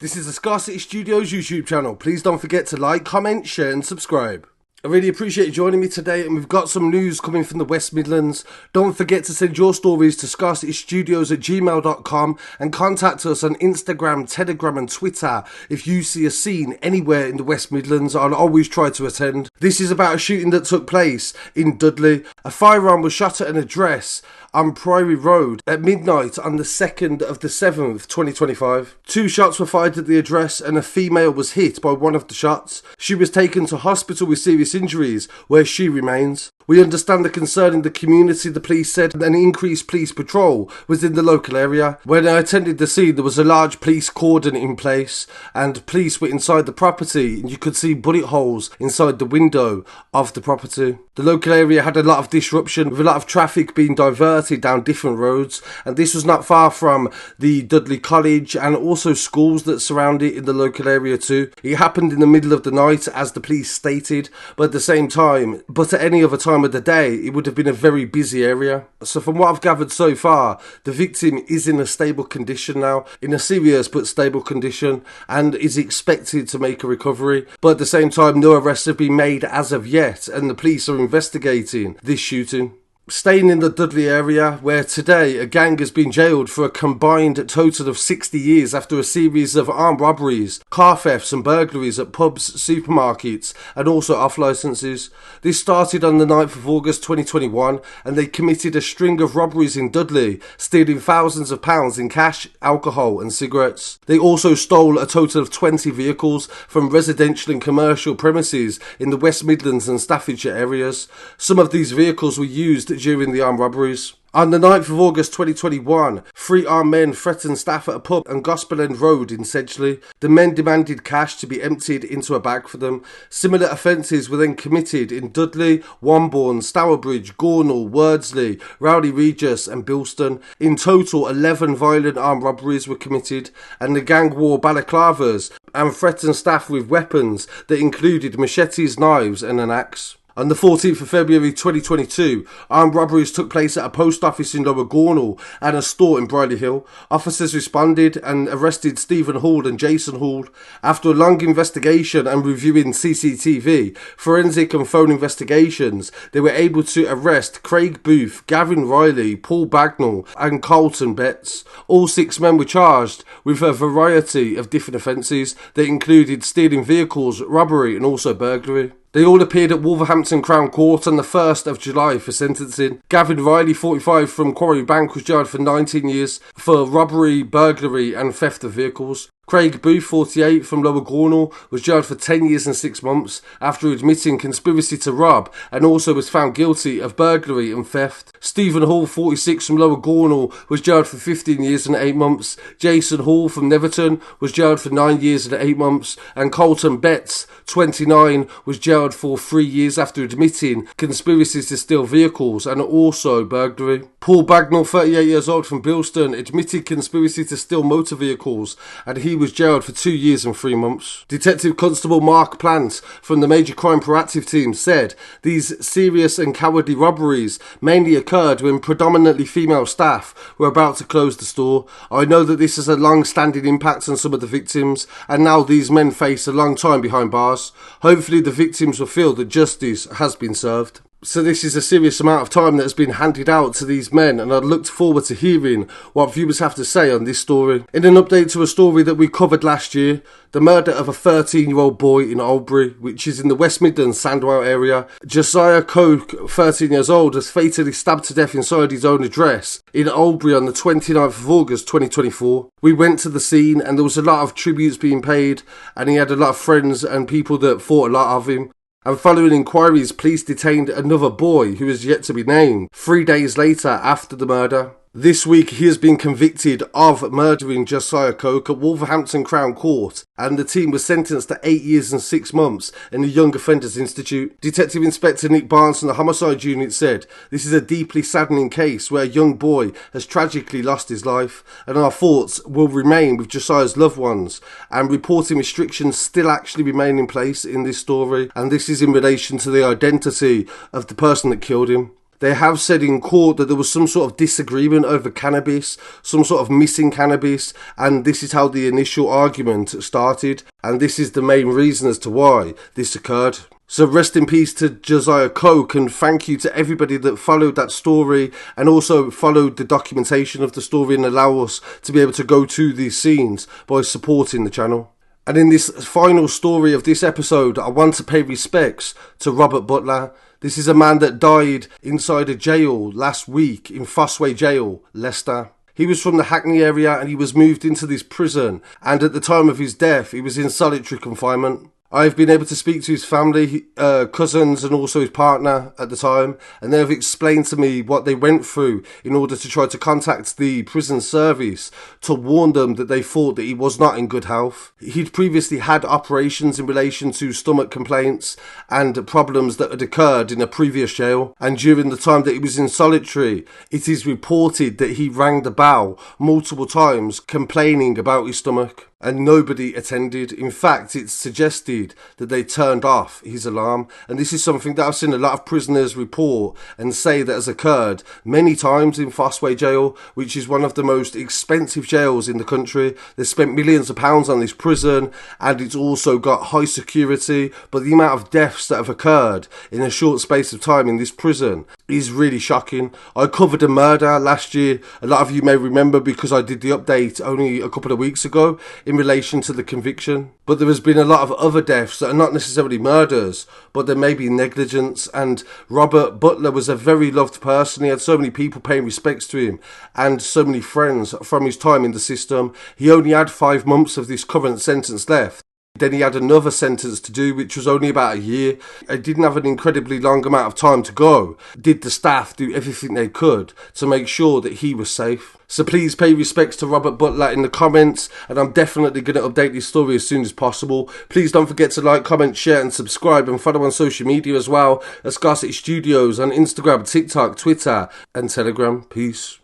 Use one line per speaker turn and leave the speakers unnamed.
This is the Scarcity Studios YouTube channel. Please don't forget to like, comment, share and subscribe. I really appreciate you joining me today, and we've got some news coming from the West Midlands. Don't forget to send your stories to scarcitystudios@gmail.com and contact us on Instagram, Telegram and Twitter if you see a scene anywhere in the West Midlands. I'll always try to attend. This is about a shooting that took place in Dudley. A firearm was shot at an address on Priory Road at midnight on the 2nd of the 7th, 2025. 2 shots were fired at the address and a female was hit by one of the shots. She was taken to hospital with serious injuries, where she remains. We understand the concern in the community, the police said, and an increased police patrol was in the local area. When I attended the scene, there was a large police cordon in place and police were inside the property, and you could see bullet holes inside the window of the property. The local area had a lot of disruption, with a lot of traffic being diverted down different roads, and this was not far from the Dudley College and also schools that surround it in the local area too. It happened in the middle of the night, as the police stated, but at the same time, but at any other time of the day, it would have been a very busy area. So from what I've gathered so far, the victim is in a stable condition now, in a serious but stable condition, and is expected to make a recovery. But at the same time, no arrests have been made as of yet, and the police are investigating this shooting. Staying in the Dudley area, where today a gang has been jailed for a combined total of 60 years after a series of armed robberies, car thefts and burglaries at pubs, supermarkets and also off licences. This started on the 9th of August 2021, and they committed a string of robberies in Dudley, stealing thousands of pounds in cash, alcohol and cigarettes. They also stole a total of 20 vehicles from residential and commercial premises in the West Midlands and Staffordshire areas. Some of these vehicles were used during the armed robberies. On the 9th of August 2021, 3 armed men threatened staff at a pub on Gospel End Road in Sedgley. The men demanded cash to be emptied into a bag for them. Similar offences were then committed in Dudley, Wombourne, Stourbridge, Gornal, Wordsley, Rowley Regis and Bilston. In total, 11 violent armed robberies were committed, and the gang wore balaclavas and threatened staff with weapons that included machetes, knives and an axe. On the 14th of February 2022, armed robberies took place at a post office in Lower Gornal and a store in Brierley Hill. Officers responded and arrested Stephen Hall and Jason Hall. After a long investigation and reviewing CCTV, forensic and phone investigations, they were able to arrest Craig Booth, Gavin Riley, Paul Bagnall and Carlton Betts. All 6 men were charged with a variety of different offences that included stealing vehicles, robbery and also burglary. They all appeared at Wolverhampton Crown Court on the 1st of July for sentencing. Gavin Riley, 45, from Quarry Bank was jailed for 19 years for robbery, burglary and theft of vehicles. Craig Booth, 48, from Lower Gornal, was jailed for 10 years and 6 months after admitting conspiracy to rob, and also was found guilty of burglary and theft. Stephen Hall, 46, from Lower Gornal, was jailed for 15 years and 8 months. Jason Hall from Netherton was jailed for 9 years and 8 months. And Carlton Betts, 29, was jailed for 3 years after admitting conspiracy to steal vehicles and also burglary. Paul Bagnall, 38 years old, from Bilston, admitted conspiracy to steal motor vehicles, and he was jailed for 2 years and 3 months. Detective Constable Mark Plant from the Major Crime Proactive Team said these serious and cowardly robberies mainly occurred when predominantly female staff were about to close the store. I know that this has a long-standing impact on some of the victims, and now these men face a long time behind bars. Hopefully the victims will feel that justice has been served. So this is a serious amount of time that has been handed out to these men, and I looked forward to hearing what viewers have to say on this story. In an update to a story that we covered last year, the murder of a 13-year-old boy in Albury, which is in the West Midlands Sandwell area. Josiah Ko, 13 years old, was fatally stabbed to death inside his own address in Albury on the 29th of August 2024. We went to the scene and there was a lot of tributes being paid, and he had a lot of friends and people that thought a lot of him. And following inquiries, police detained another boy who is yet to be named 3 days later after the murder. This week he has been convicted of murdering Josiah Ko at Wolverhampton Crown Court, and the team was sentenced to 8 years and 6 months in the Young Offenders Institute. Detective Inspector Nick Barnes from the Homicide Unit said, "This is a deeply saddening case where a young boy has tragically lost his life, and our thoughts will remain with Josiah's loved ones, and reporting restrictions still actually remain in place in this story, and this is in relation to the identity of the person that killed him." They have said in court that there was some sort of disagreement over cannabis, some sort of missing cannabis, and this is how the initial argument started, and this is the main reason as to why this occurred. So rest in peace to Josiah Ko, and thank you to everybody that followed that story and also followed the documentation of the story and allow us to be able to go to these scenes by supporting the channel. And in this final story of this episode, I want to pay respects to Robert Butler. This is a man that died inside a jail last week in Fosse Jail, Leicester. He was from the Hackney area and he was moved into this prison, and at the time of his death he was in solitary confinement. I've been able to speak to his family, cousins and also his partner at the time, and they have explained to me what they went through in order to try to contact the prison service to warn them that they thought that he was not in good health. He'd previously had operations in relation to stomach complaints and problems that had occurred in a previous jail, and during the time that he was in solitary, it is reported that he rang the bell multiple times complaining about his stomach, and nobody attended. In fact, it's suggested that they turned off his alarm, and this is something that I've seen a lot of prisoners report and say that has occurred many times in Fosse Jail, which is one of the most expensive jails in the country. They spent millions of pounds on this prison, and it's also got high security, but the amount of deaths that have occurred in a short space of time in this prison is really shocking. I covered a murder last year, a lot of you may remember because I did the update only a couple of weeks ago in relation to the conviction, but there has been a lot of other deaths that are not necessarily murders, but there may be negligence, and Robert Butler was a very loved person. He had so many people paying respects to him and so many friends from his time in the system. He only had 5 months of this current sentence left. Then he had another sentence to do, which was only about a year. He didn't have an incredibly long amount of time to go. Did the staff do everything they could to make sure that he was safe? So please pay respects to Robert Butler in the comments, and I'm definitely going to update this story as soon as possible. Please don't forget to like, comment, share and subscribe, and follow on social media as well at Scarcity Studios on Instagram, TikTok, Twitter and Telegram. Peace.